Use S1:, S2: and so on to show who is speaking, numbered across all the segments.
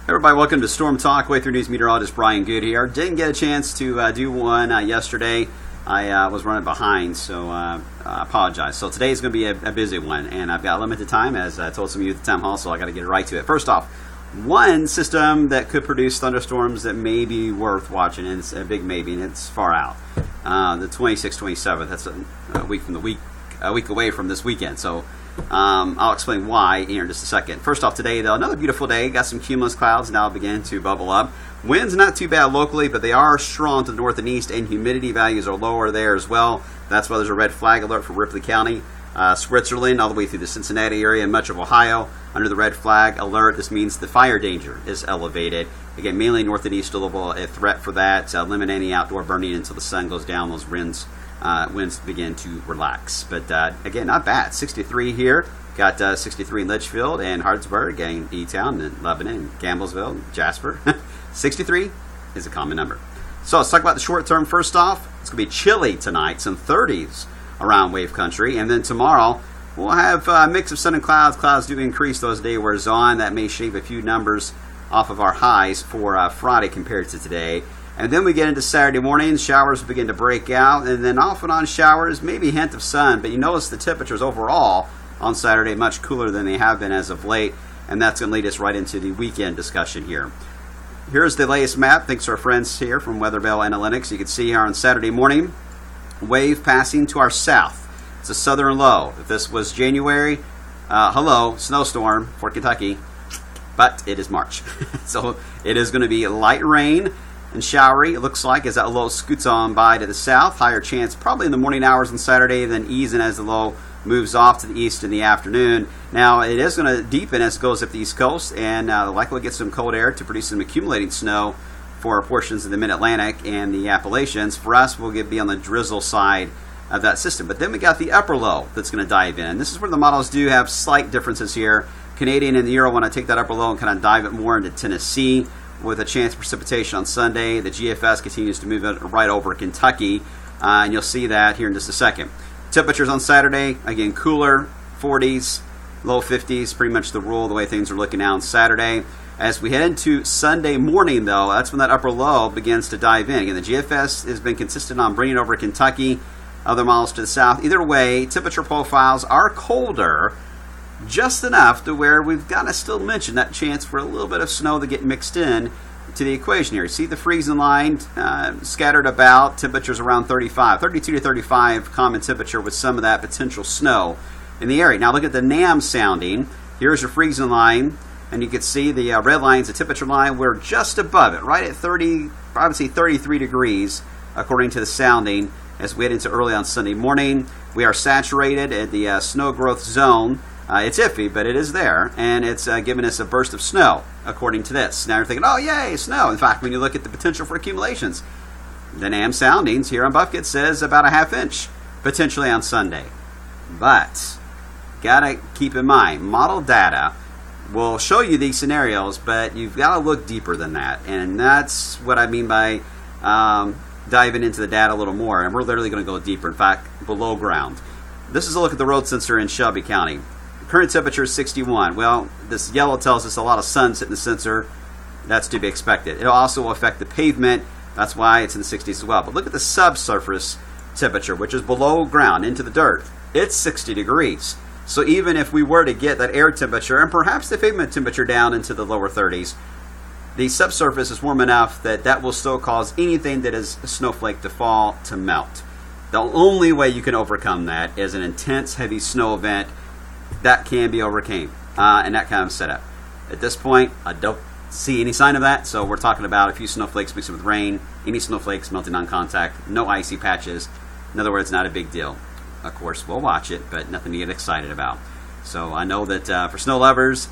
S1: Everybody, welcome to Storm Talk. Way Through News meteorologist Brian Good here. Didn't get a chance to do one yesterday. I was running behind, so I apologize. So today is going to be a busy one, and I've got limited time, as I told some of you at the town hall, so I got to get right to it. First off, one system that could produce thunderstorms that may be worth watching, and it's a big maybe, and it's far out. The 26th, 27th. That's a week away from this weekend. So I'll explain why here in just a second. First off, today, though, another beautiful day. Got some cumulus clouds now begin to bubble up. Winds not too bad locally, but they are strong to the north and east, and humidity values are lower there as well. That's why there's a red flag alert for Ripley County, Switzerland, all the way through the Cincinnati area and much of Ohio. Under the red flag alert, this means the fire danger is elevated. Again, mainly north and east, a threat for that. Limit any outdoor burning until the sun goes down. Those winds begin to relax. But again, not bad. 63 here. Got 63 in Litchfield and Hardsburg and E-Town and Lebanon, Campbellsville, Jasper. 63 is a common number. So let's talk about the short term first off. It's going to be chilly tonight, some 30s around wave country. And then tomorrow, we'll have a mix of sun and clouds. Clouds do increase those day wears on. That may shave a few numbers off of our highs for Friday compared to today. And then we get into Saturday morning, showers begin to break out, and then off and on showers, maybe a hint of sun, but you notice the temperatures overall on Saturday much cooler than they have been as of late, and that's going to lead us right into the weekend discussion here. Here's the latest map, thanks to our friends here from Weatherbell Analytics. You can see here on Saturday morning, wave passing to our south. It's a southern low. If this was January, hello, snowstorm for Kentucky, but it is March. So it is going to be light rain and showery, it looks like, as that low scoots on by to the south. Higher chance probably in the morning hours on Saturday, then easing as the low moves off to the east in the afternoon. Now, it is going to deepen as it goes up the east coast, and likely get some cold air to produce some accumulating snow for portions of the mid-Atlantic and the Appalachians. For us, we'll be on the drizzle side of that system. But then we got the upper low that's going to dive in. And this is where the models do have slight differences here. Canadian and the Euro want to take that upper low and kind of dive it more into Tennessee, with a chance of precipitation on Sunday. The GFS continues to move it right over Kentucky, and you'll see that here in just a second. Temperatures on Saturday, again, cooler, 40s, low 50s, pretty much the rule, the way things are looking out on Saturday. As we head into Sunday morning, though, that's when that upper low begins to dive in. Again, the GFS has been consistent on bringing over Kentucky, other miles to the south. Either way, temperature profiles are colder, just enough to where we've got to still mention that chance for a little bit of snow to get mixed in to the equation here. You see the freezing line scattered about, temperatures around 35, 32 to 35 common temperature with some of that potential snow in the area. Now look at the NAM sounding. Here's your freezing line, and you can see the red line is the temperature line. We're just above it, right at 30, I would say 33 degrees according to the sounding as we head into early on Sunday morning. We are saturated at the snow growth zone. It's iffy, but it is there, and it's giving us a burst of snow, according to this. Now you're thinking, oh, yay, snow. In fact, when you look at the potential for accumulations, the NAM soundings here on Buffett says about a half inch, potentially on Sunday. But, got to keep in mind, model data will show you these scenarios, but you've got to look deeper than that, and that's what I mean by diving into the data a little more, and we're literally going to go deeper, in fact, below ground. This is a look at the road sensor in Shelby County. Current temperature is 61. Well, this yellow tells us a lot of sun hitting the sensor. That's to be expected. It'll also affect the pavement. That's why it's in the 60s as well. But look at the subsurface temperature, which is below ground, into the dirt. It's 60 degrees. So even if we were to get that air temperature and perhaps the pavement temperature down into the lower 30s, the subsurface is warm enough that that will still cause anything that is a snowflake to fall to melt. The only way you can overcome that is an intense, heavy snow event that can be overcame in that kind of setup. At this point, I don't see any sign of that, so we're talking about a few snowflakes mixed with rain, any snowflakes melting on contact, no icy patches. In other words, not a big deal. Of course, we'll watch it, but nothing to get excited about. So I know that for snow lovers,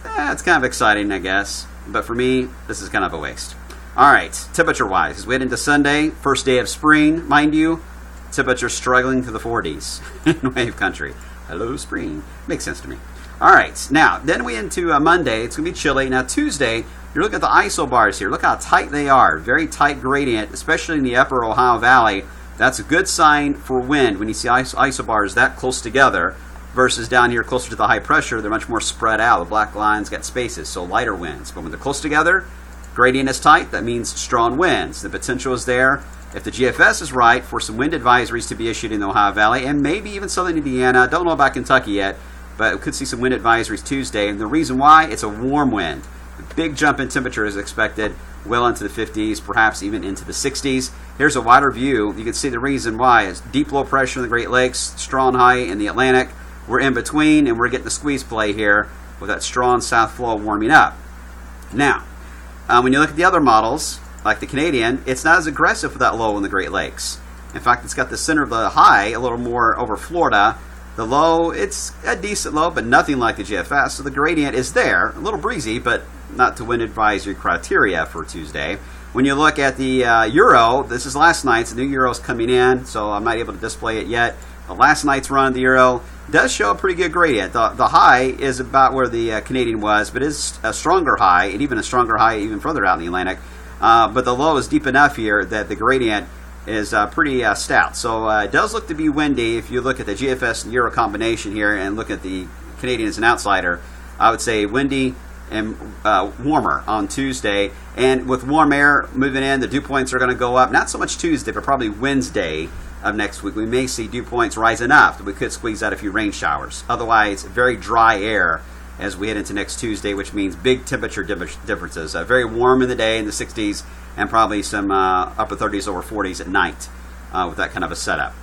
S1: it's kind of exciting, I guess. But for me, this is kind of a waste. All right, temperature-wise, as we head into Sunday, first day of spring, mind you, temperature struggling to the 40s in wave country. Hello, spring. Makes sense to me. All right, now, then we into Monday. It's going to be chilly. Now, Tuesday, you look at the isobars here. Look how tight they are. Very tight gradient, especially in the upper Ohio Valley. That's a good sign for wind when you see isobars that close together versus down here closer to the high pressure, they're much more spread out. The black lines got spaces, so lighter winds. But when they're close together, gradient is tight. That means strong winds. The potential is there, if the GFS is right, for some wind advisories to be issued in the Ohio Valley and maybe even southern Indiana. Don't know about Kentucky yet, but we could see some wind advisories Tuesday. And the reason why, it's a warm wind. A big jump in temperature is expected, well into the 50s, perhaps even into the 60s. Here's a wider view. You can see the reason why is deep low pressure in the Great Lakes, strong high in the Atlantic. We're in between, and we're getting the squeeze play here with that strong south flow warming up. Now, when you look at the other models, like the Canadian, it's not as aggressive for that low in the Great Lakes. In fact, it's got the center of the high a little more over Florida. The low, it's a decent low, but nothing like the GFS. So the gradient is there, a little breezy, but not to wind advisory criteria for Tuesday. When you look at the Euro, this is last night's. The new Euro's coming in, so I'm not able to display it yet. The last night's run of the Euro does show a pretty good gradient. The high is about where the Canadian was, but is a stronger high, and even a stronger high even further out in the Atlantic. But the low is deep enough here that the gradient is pretty stout. So it does look to be windy. If you look at the GFS and Euro combination here and look at the Canadian as an outsider, I would say windy and warmer on Tuesday. And with warm air moving in, the dew points are going to go up. Not so much Tuesday, but probably Wednesday of next week. We may see dew points rise enough that we could squeeze out a few rain showers. Otherwise, very dry air as we head into next Tuesday, which means big temperature differences. Very warm in the day in the 60s and probably some upper 30s over 40s at night with that kind of a setup.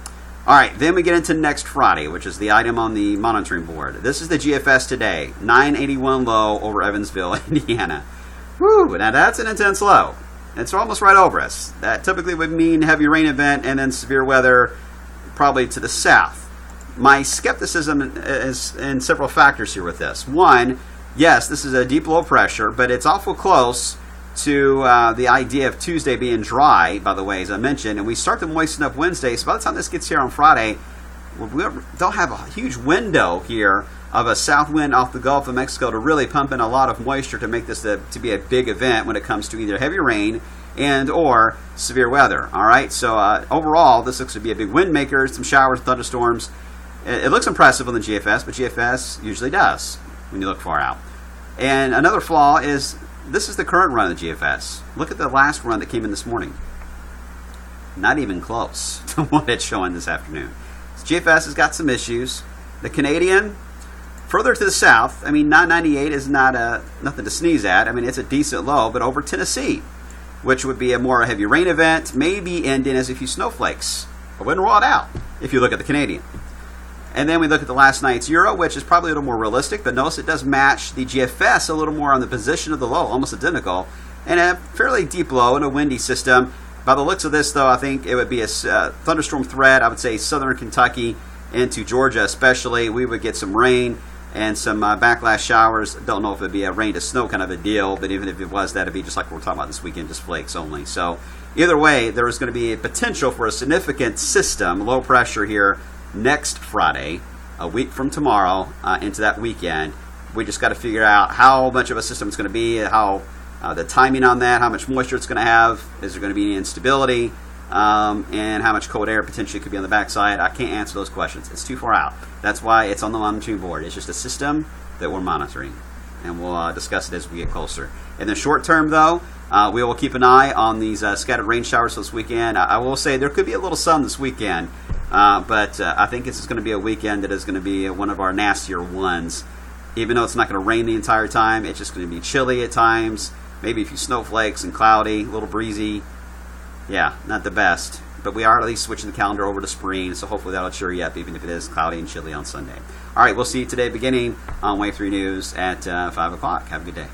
S1: All right, then we get into next Friday, which is the item on the monitoring board. This is the GFS today, 981 low over Evansville, Indiana. Woo, now that's an intense low. It's almost right over us. That typically would mean heavy rain event and then severe weather probably to the south. My skepticism is in several factors here with this. One, yes, this is a deep low pressure, but it's awful close to the idea of Tuesday being dry, by the way, as I mentioned, and we start to moisten up Wednesday. So by the time this gets here on Friday, we don't have a huge window here of a south wind off the Gulf of Mexico to really pump in a lot of moisture to make this to be a big event when it comes to either heavy rain and or severe weather. All right, so overall, this looks to be a big wind maker, some showers, thunderstorms. It looks impressive on the GFS, but GFS usually does when you look far out. And another flaw is this is the current run of the GFS. Look at the last run that came in this morning. Not even close to what it's showing this afternoon. So GFS has got some issues. The Canadian, further to the south, I mean, 998 is not nothing to sneeze at. I mean, it's a decent low, but over Tennessee, which would be a more heavy rain event, maybe ending as a few snowflakes. I wouldn't rule it out if you look at the Canadian. And then we look at the last night's Euro, which is probably a little more realistic, but notice it does match the GFS a little more on the position of the low, almost identical, and a fairly deep low in a windy system. By the looks of this, though, I think it would be a thunderstorm threat. I would say southern Kentucky into Georgia especially. We would get some rain and some backlash showers. Don't know if it would be a rain to snow kind of a deal, but even if it was, that would be just like we're talking about this weekend, just flakes only. So either way, there is going to be a potential for a significant system, low pressure here, next Friday, a week from tomorrow, into that weekend. We just got to figure out how much of a system it's going to be, how the timing on that, how much moisture it's going to have, is there going to be any instability, and how much cold air potentially could be on the backside. I can't answer those questions. It's too far out. That's why it's on the monitoring board. It's just a system that we're monitoring, and we'll discuss it as we get closer. In the short term, though, we will keep an eye on these scattered rain showers this weekend. I will say there could be a little sun this weekend, but I think this is going to be a weekend that is going to be one of our nastier ones. Even though it's not going to rain the entire time, it's just going to be chilly at times, maybe a few snowflakes and cloudy, a little breezy. Yeah, not the best. But we are at least switching the calendar over to spring, so hopefully that'll cheer you up, even if it is cloudy and chilly on Sunday. All right, we'll see you today beginning on Wave 3 News at 5 o'clock. Have a good day.